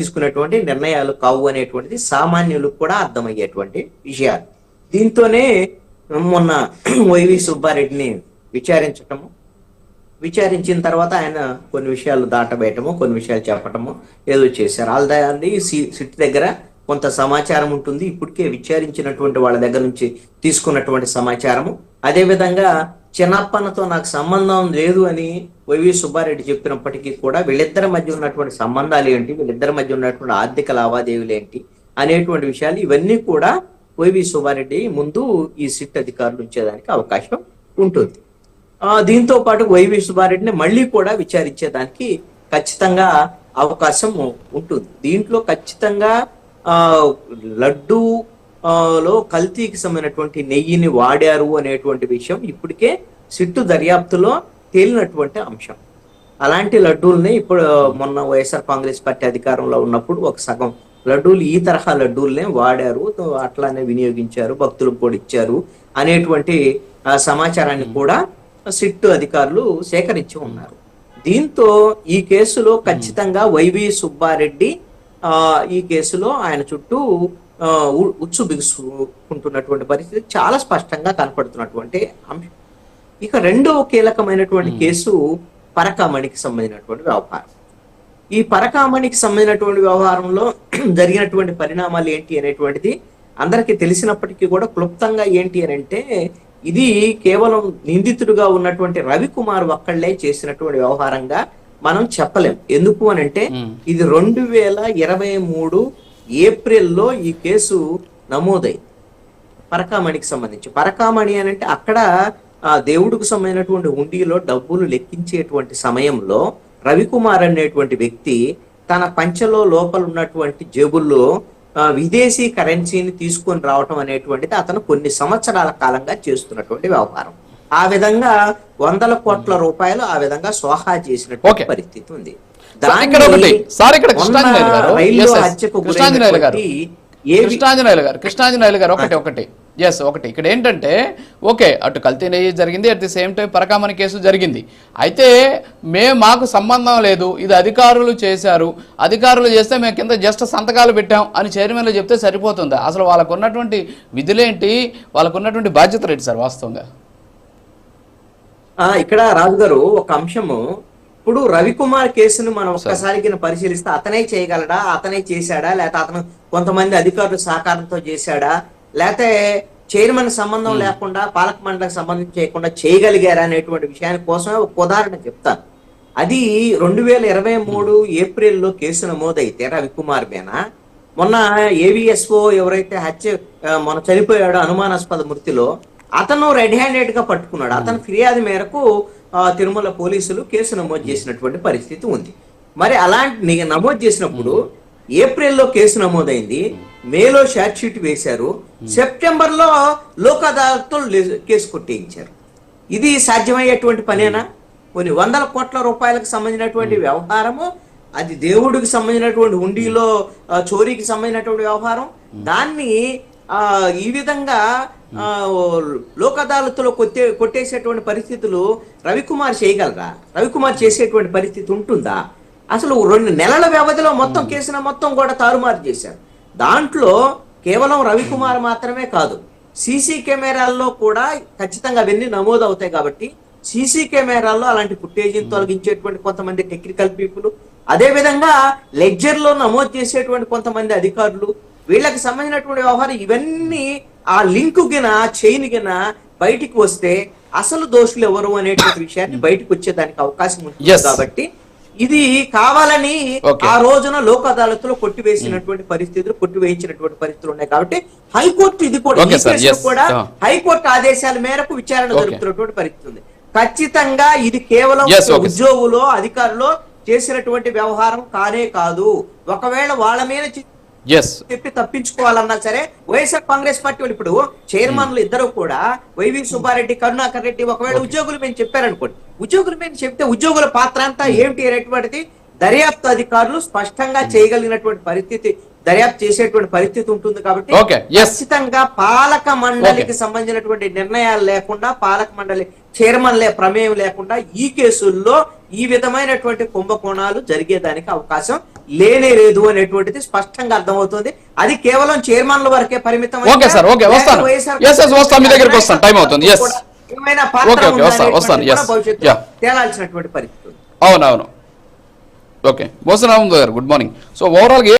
తీసుకునేటువంటి నిర్ణయాలు కావు అనేటువంటిది సామాన్యులకు కూడా అర్థమయ్యేటువంటి విషయాలు. దీంతోనే మొన్న వైవి సుబ్బారెడ్డిని విచారించిన తర్వాత ఆయన కొన్ని విషయాలు దాటబేయటము, కొన్ని విషయాలు చెప్పటము ఏదో చేశారు. ఆల్రెడీ సిట్ దగ్గర కొంత సమాచారం ఉంటుంది, ఇప్పటికే విచారించినటువంటి వాళ్ళ దగ్గర నుంచి తీసుకున్నటువంటి సమాచారము. అదేవిధంగా చిన్నప్పనతో నాకు సంబంధం లేదు అని వైవి సుబ్బారెడ్డి చెప్పినప్పటికీ కూడా వీళ్ళిద్దరి మధ్య ఉన్నటువంటి సంబంధాలు ఏంటి, వీళ్ళిద్దరి మధ్య ఉన్నటువంటి ఆర్థిక లావాదేవీలు ఏంటి అనేటువంటి విషయాలు ఇవన్నీ కూడా వైవి సుబ్బారెడ్డి ముందు ఈ సిట్ అధికారులు ఉంచేదానికి అవకాశం ఉంటుంది. దీంతో పాటు వైవి సుబ్బారెడ్డిని మళ్ళీ కూడా విచారించేదానికి ఖచ్చితంగా అవకాశం ఉంటుంది. దీంట్లో ఖచ్చితంగా లడ్డూ లో కల్తీకి సంబంధించినటువంటి నెయ్యిని వాడారు అనేటువంటి విషయం ఇప్పటికే సిట్టు దర్యాప్తులో తేలినటువంటి అంశం. అలాంటి లడ్డూల్ని ఇప్పుడు మొన్న వైఎస్ఆర్ కాంగ్రెస్ పార్టీ అధికారంలో ఉన్నప్పుడు ఒక సగం లడ్డూలు ఈ తరహా లడ్డూల్నే వాడారు, అట్లానే వినియోగించారు, భక్తులకు కూడా ఇచ్చారు అనేటువంటి సమాచారాన్ని కూడా సిట్టు అధికారులు సేకరించి ఉన్నారు. దీంతో ఈ కేసులో ఖచ్చితంగా వైవి సుబ్బారెడ్డి ఈ కేసులో ఆయన చుట్టూ ఉచ్చు బిగుసుకుంటున్నటువంటి పరిస్థితి చాలా స్పష్టంగా కనపడుతున్నటువంటి అంశం. ఇక రెండవ కీలకమైనటువంటి కేసు పరకామణికి సంబంధించినటువంటి వ్యవహారం. ఈ పరకామణికి సంబంధించినటువంటి వ్యవహారంలో జరిగినటువంటి పరిణామాలు ఏంటి అనేటువంటిది అందరికీ తెలిసినప్పటికీ కూడా క్లుప్తంగా ఏంటి అని అంటే, ఇది కేవలం నిందితుడుగా ఉన్నటువంటి రవికుమార్ ఒక్కళ్లే చేసినటువంటి వ్యవహారంగా మనం చెప్పలేం. ఎందుకు అని అంటే ఇది 2023 ఏప్రిల్లో ఈ కేసు నమోదైంది పరకామణికి సంబంధించి. పరకామణి అని అంటే అక్కడ దేవుడికి సంబంధించినటువంటి హుండీలో డబ్బులు లెక్కించేటువంటి సమయంలో రవికుమార్ అనేటువంటి వ్యక్తి తన పంచలో లోపల ఉన్నటువంటి జేబుల్లో విదేశీ కరెన్సీని తీసుకొని రావటం అనేటువంటిది అతను కొన్ని సంవత్సరాల కాలంగా చేస్తున్నటువంటి వ్యవహారం. ఆ విధంగా 100 కోట్ల రూపాయలు ఆ విధంగా సోహా చేసినటువంటి పరిస్థితి ఉంది. కృష్ణాంజనేయులు గారు ఒకటి ఇక్కడ ఏంటంటే, ఓకే అటు కల్తీ నెయ్యి జరిగింది, at the same time Parakamani case జరిగింది. అయితే మాకు సంబంధం లేదు, ఇది అధికారులు చేశారు, అధికారులు చేస్తే మేము కింద జస్ట్ సంతకాలు పెట్టాం అని చైర్మన్లు చెప్తే సరిపోతుందా? అసలు వాళ్ళకు ఉన్నటువంటి విధులేంటి, వాళ్ళకు ఉన్నటువంటి బాధ్యతలు ఏంటి సార్ వాస్తవంగా? ఇక్కడ రాజు గారు ఒక అంశము, ఇప్పుడు రవికుమార్ కేసును మనం ఒక్కసారి పరిశీలిస్తే అతనే చేయగలడా, అతనే చేశాడా, లేకపోతే అతను కొంతమంది అధికారులు సహకారంతో చేశాడా, లేకపోతే చైర్మన్ సంబంధం లేకుండా పాలక మండలికి సంబంధం చేయకుండా చేయగలిగారా అనేటువంటి విషయాన్ని కోసమే ఒక ఉదాహరణ చెప్తాను. అది 2023 ఏప్రిల్లో కేసు నమోదైతే రవికుమార్ మీద మొన్న ఏవిఎస్ఓ ఎవరైతే మొన్న చనిపోయాడో అనుమానాస్పద మృతిలో అతను రెడ్ హ్యాండెడ్ గా పట్టుకున్నాడు. అతను ఫిర్యాదు మేరకు తిరుమల పోలీసులు కేసు నమోదు చేసినటువంటి పరిస్థితి ఉంది. మరి అలాంటి నమోదు చేసినప్పుడు ఏప్రిల్లో కేసు నమోదైంది, మేలో షార్ట్ షీట్ వేశారు, సెప్టెంబర్లో లోక్ అదాలత్లో కేసు కొట్టేయించారు. ఇది సాధ్యమయ్యేటువంటి పనేనా? కొన్ని 100 కోట్ల రూపాయలకు సంబంధించినటువంటి వ్యవహారము, అది దేవుడికి సంబంధించినటువంటి హుండీలో చోరీకి సంబంధించినటువంటి వ్యవహారం, దాన్ని ఈ విధంగా లోక్ అదాలత్లో కొట్టేసేటువంటి పరిస్థితులు రవికుమార్ చేయగలరా? రవికుమార్ చేసేటువంటి పరిస్థితి ఉంటుందా? అసలు 2 నెలల వ్యవధిలో మొత్తం కేసును మొత్తం కూడా తారుమారు చేశారు. దాంట్లో కేవలం రవికుమార్ మాత్రమే కాదు, సీసీ కెమెరాల్లో కూడా ఖచ్చితంగా అవన్నీ నమోదు అవుతాయి. కాబట్టి సీసీ కెమెరాల్లో అలాంటి ఫుటేజీని తొలగించేటువంటి కొంతమంది టెక్నికల్ పీపుల్, అదే విధంగా లెడ్జర్ లో నమోదు చేసేటువంటి కొంతమంది అధికారులు, వీళ్ళకి సంబంధించినటువంటి వ్యవహారం, ఇవన్నీ ఆ లింక్ చైన్ బయటికి వస్తే అసలు దోషులు ఎవరు అనేటువంటి విషయాన్ని బయటకు వచ్చేదానికి అవకాశం ఉంటుంది. కాబట్టి ఇది కావాలని ఆ రోజున లోక్ అదాలత్లో కొట్టివేసినటువంటి పరిస్థితులు, కొట్టివేయించినటువంటి పరిస్థితులు ఉన్నాయి. కాబట్టి హైకోర్టు ఇది కూడా హైకోర్టు ఆదేశాల మేరకు విచారణ జరుపుతున్నటువంటి పరిస్థితి ఉంది. ఖచ్చితంగా ఇది కేవలం ఉద్యోగులు అధికారులు చేసినటువంటి వ్యవహారం కానే కాదు. ఒకవేళ వాళ్ళ మీద చెప్పి తప్పించుకోవాలన్నా సరే వైఎస్ఆర్ కాంగ్రెస్ పార్టీ వాళ్ళు, ఇప్పుడు చైర్మన్లు ఇద్దరు కూడా వైవి సుబ్బారెడ్డి, కరుణాకర్ రెడ్డి, ఒకవేళ ఉద్యోగులు మేము చెప్పారనుకోండి, ఉద్యోగులు మేము చెప్తే ఉద్యోగుల పాత్ర అంతా ఏమిటి అనేటువంటిది దర్యాప్తు అధికారులు స్పష్టంగా చేయగలిగినటువంటి పరిస్థితి, దర్యాప్తు చేసేటువంటి పరిస్థితి ఉంటుంది కాబట్టి Okay, yes. ఖచ్చితంగా పాలక మండలికి సంబంధించినటువంటి నిర్ణయాలు లేకుండా, పాలక మండలి చైర్మన్లే ప్రమేయం లేకుండా ఈ కేసుల్లో ఈ విధమైనటువంటి కుంభకోణాలు జరిగేదానికి అవకాశం లేనే లేదు అనేటువంటిది స్పష్టంగా అర్థమవుతుంది. అది కేవలం చైర్మన్ల వరకే పరిమితం. ఓకే సార్, ఓకే, వస్తాను. వస్తాను, మీ దగ్గరికి వస్తాను, టైం అవుతుంది. ఏమైనా ఓకే, పాత్ర ఓకే, వస్తాను. భవిష్యత్తు తేలాల్సినటువంటి పరిస్థితి. అవునవును. ఓకే, వస్తున్నాం గారు, గుడ్ మార్నింగ్. So overall